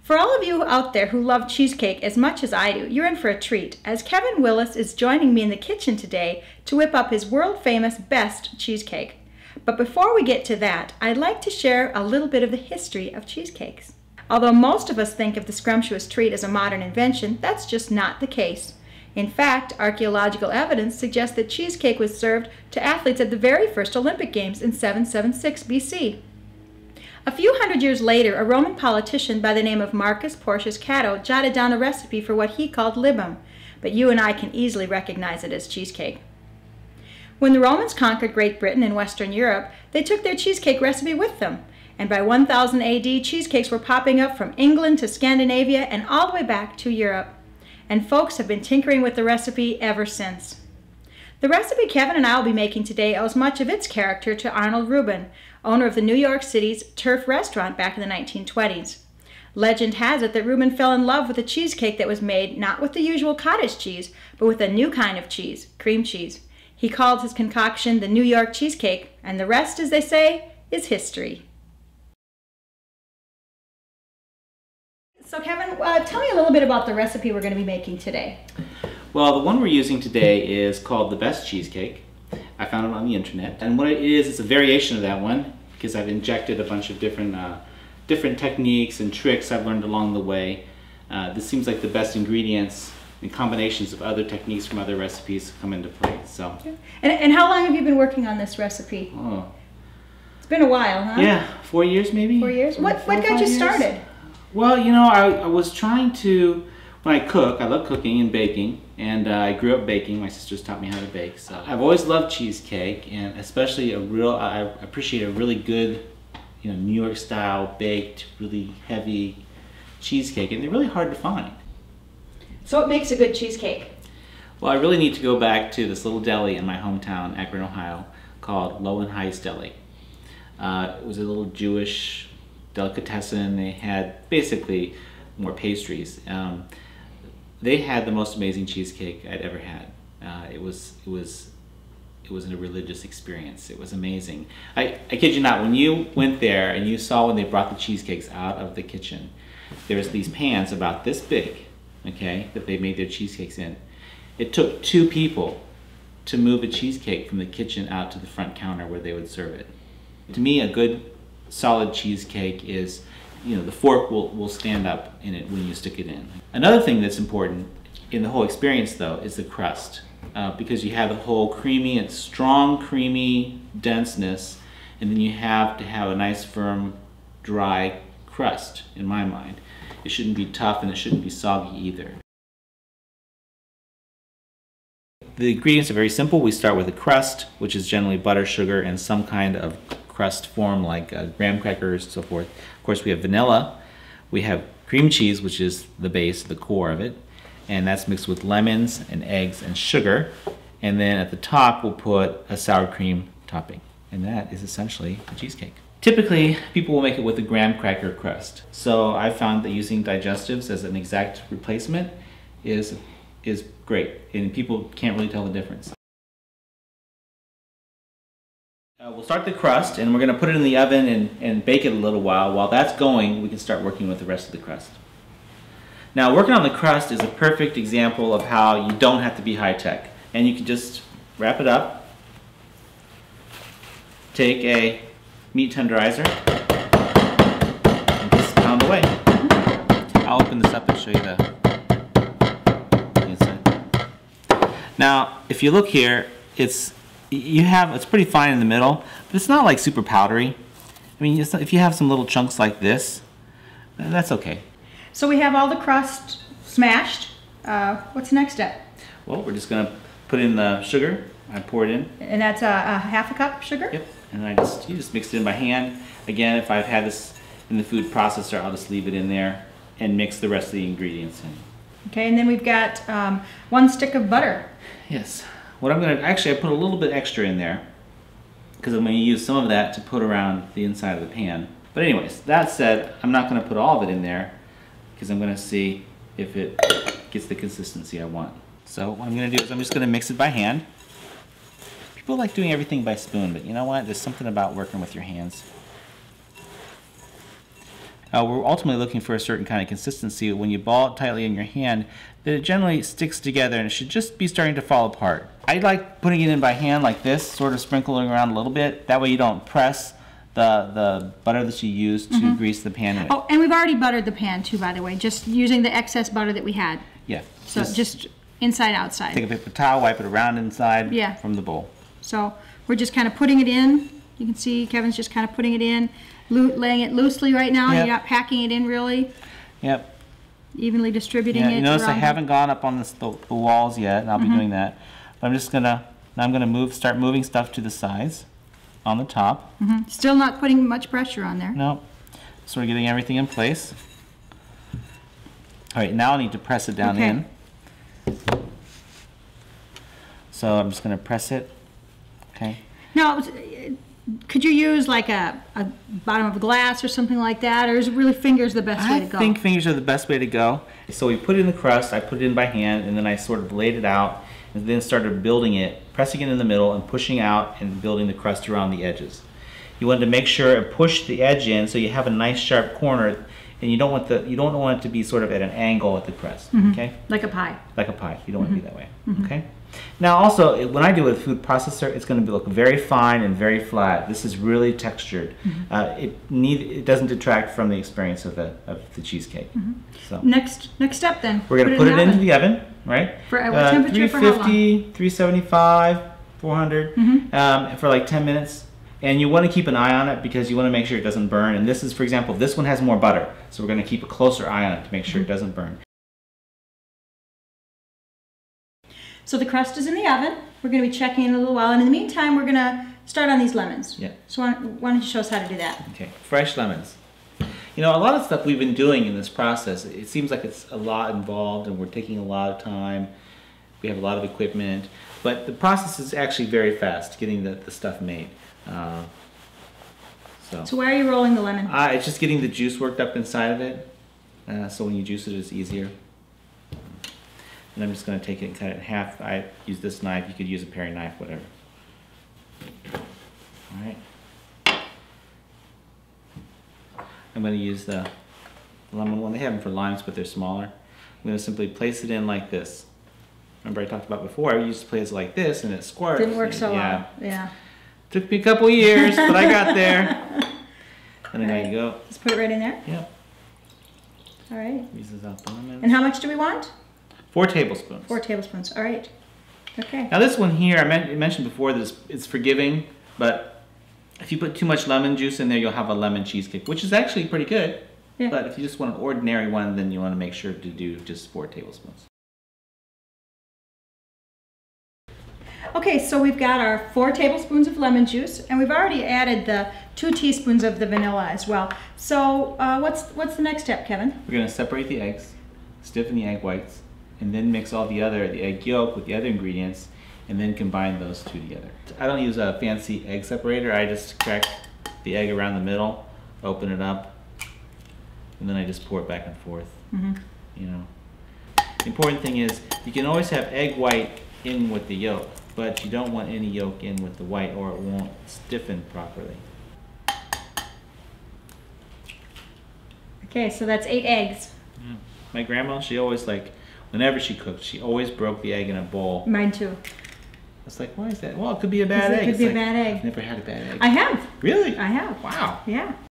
For all of you out there who love cheesecake as much as I do, you're in for a treat, as Kevin Willis is joining me in the kitchen today to whip up his world-famous best cheesecake. But before we get to that, I'd like to share a little bit of the history of cheesecakes. Although most of us think of the scrumptious treat as a modern invention, that's just not the case. In fact, archaeological evidence suggests that cheesecake was served to athletes at the very first Olympic Games in 776 BC. A few hundred years later, a Roman politician by the name of Marcus Porcius Cato jotted down a recipe for what he called libum, but you and I can easily recognize it as cheesecake. When the Romans conquered Great Britain and Western Europe, they took their cheesecake recipe with them, and by 1000 AD, cheesecakes were popping up from England to Scandinavia and all the way back to Europe. And folks have been tinkering with the recipe ever since. The recipe Kevin and I will be making today owes much of its character to Arnold Rubin, owner of the New York City's Turf restaurant back in the 1920s. Legend has it that Rubin fell in love with a cheesecake that was made not with the usual cottage cheese, but with a new kind of cheese, cream cheese. He called his concoction the New York cheesecake, and the rest, as they say, is history. So Kevin, tell me a little bit about the recipe we're going to be making today. Well, the one we're using today is called the Best Cheesecake. I found it on the internet, and what it is, it's a variation of that one because I've injected a bunch of different techniques and tricks I've learned along the way. This seems like the best ingredients and combinations of other techniques from other recipes come into play. So. And how long have you been working on this recipe? Oh. It's been a while, huh? Yeah, 4 years maybe. 4 years? What got you started? Well, you know, I was trying to, when I cook, I love cooking and baking, and I grew up baking. My sisters taught me how to bake. So I've always loved cheesecake, and especially I appreciate a really good, you know, New York style baked, really heavy cheesecake, and they're really hard to find. So what makes a good cheesecake? Well, I really need to go back to this little deli in my hometown, Akron, Ohio, called Low and High's Deli. It was a little Jewish delicatessen. They had basically more pastries. They had the most amazing cheesecake I'd ever had. It wasn't a religious experience. It was amazing. I kid you not, when you went there and you saw when they brought the cheesecakes out of the kitchen, there was these pans about this big, okay, that they made their cheesecakes in. It took 2 people to move a cheesecake from the kitchen out to the front counter where they would serve it. To me, a good solid cheesecake is, you know, the fork will stand up in it when you stick it in. Another thing that's important in the whole experience though is the crust, because you have the whole creamy and strong creamy denseness, and then you have to have a nice firm dry crust in my mind. It shouldn't be tough and it shouldn't be soggy either. The ingredients are very simple. We start with a crust, which is generally butter, sugar, and some kind of crust form like graham crackers and so forth. Of course, we have vanilla. We have cream cheese, which is the base, the core of it, and that's mixed with lemons and eggs and sugar. And then at the top, we'll put a sour cream topping, and that is essentially a cheesecake. Typically, people will make it with a graham cracker crust. So I found that using digestives as an exact replacement is great, and people can't really tell the difference. We'll start the crust, and we're going to put it in the oven and bake it a little while. While that's going, we can start working with the rest of the crust. Now, working on the crust is a perfect example of how you don't have to be high-tech. And you can just wrap it up, take a meat tenderizer, and just pound away. I'll open this up and show you the inside. Now, if you look here, it's pretty fine in the middle, but it's not like super powdery. I mean, if you have some little chunks like this, that's okay. So we have all the crust smashed. What's the next step? Well, we're just gonna put in the sugar. I pour it in. And that's a half a cup sugar? Yep. And you just mix it in by hand. Again, if I've had this in the food processor, I'll just leave it in there and mix the rest of the ingredients in. Okay, and then we've got 1 stick of butter. Yes. What I'm gonna, actually I put a little bit extra in there because I'm gonna use some of that to put around the inside of the pan. But anyways, that said, I'm not gonna put all of it in there because I'm gonna see if it gets the consistency I want. So what I'm gonna do is I'm just gonna mix it by hand. People like doing everything by spoon, but you know what? There's something about working with your hands. We're ultimately looking for a certain kind of consistency. When you ball it tightly in your hand, that it generally sticks together and it should just be starting to fall apart. I like putting it in by hand like this, sort of sprinkling around a little bit. That way you don't press the butter that you use to grease the pan in it. Oh, and we've already buttered the pan too, by the way, just using the excess butter that we had. Yeah. So just inside, outside. Take a paper towel, wipe it around inside from the bowl. So we're just kind of putting it in. You can see Kevin's just kind of putting it in, laying it loosely right now. You're not packing it in really. Yep. Evenly distributing it. You notice I haven't gone up on the walls yet, and I'll be doing that. But I'm just gonna start moving stuff to the sides, on the top. Still not putting much pressure on there. No. So we're getting everything in place. All right, now I need to press it down in. So I'm just gonna press it. Okay. Now, could you use like a bottom of a glass or something like that, or is it really fingers the best way to go? I think fingers are the best way to go. So we put it in the crust, I put it in by hand, and then I sort of laid it out, and then started building it, pressing it in the middle and pushing out and building the crust around the edges. You want to make sure and push the edge in so you have a nice sharp corner, and you don't want it to be sort of at an angle at the crust. Okay? Like a pie. Like a pie. You don't want it to be that way. Okay? Now also, when I do it with a food processor, it's going to look very fine and very flat. This is really textured. It doesn't detract from the experience of the cheesecake. So Next step then. we're going to put it into the oven, right? For what temperature? 350, 375, 400 for like 10 minutes. And you want to keep an eye on it because you want to make sure it doesn't burn. And this is, for example, this one has more butter, so we're going to keep a closer eye on it to make sure it doesn't burn. So the crust is in the oven. We're going to be checking in a little while, and in the meantime, we're going to start on these lemons. Yeah. So why don't you show us how to do that? Okay, fresh lemons. You know, a lot of stuff we've been doing in this process, it seems like it's a lot involved and we're taking a lot of time. We have a lot of equipment, but the process is actually very fast, getting the stuff made. So why are you rolling the lemon? It's just getting the juice worked up inside of it, so when you juice it, it's easier. And I'm just going to take it and cut it in half. I use this knife. You could use a paring knife, whatever. All right. I'm going to use the lemon one. They have them for limes, but they're smaller. I'm going to simply place it in like this. Remember I talked about before, I used to place it like this and it squirts. Didn't work so well. Yeah. Took me a couple years, but I got there. And then there you go. Just put it right in there? Yep. All right. Squeezes out the lemons. And how much do we want? 4 tablespoons. 4 tablespoons. All right. Okay. Now this one here, I mentioned before that it's forgiving, but if you put too much lemon juice in there, you'll have a lemon cheesecake, which is actually pretty good. Yeah. But if you just want an ordinary one, then you want to make sure to do just 4 tablespoons. Okay, so we've got our 4 tablespoons of lemon juice, and we've already added the 2 teaspoons of the vanilla as well. So what's the next step, Kevin? We're going to separate the eggs, stiffen the egg whites, and then mix all the egg yolk with the other ingredients, and then combine those two together. I don't use a fancy egg separator. I just crack the egg around the middle, open it up, and then I just pour it back and forth. You know, the important thing is you can always have egg white in with the yolk, but you don't want any yolk in with the white or it won't stiffen properly. Okay, so that's 8 eggs. Yeah. My grandma, she always whenever she cooked, she always broke the egg in a bowl. Mine too. It's like, why is that? Well, it could be a bad egg. It could be a bad egg. I've never had a bad egg. I have. Really? I have. Wow. Yeah.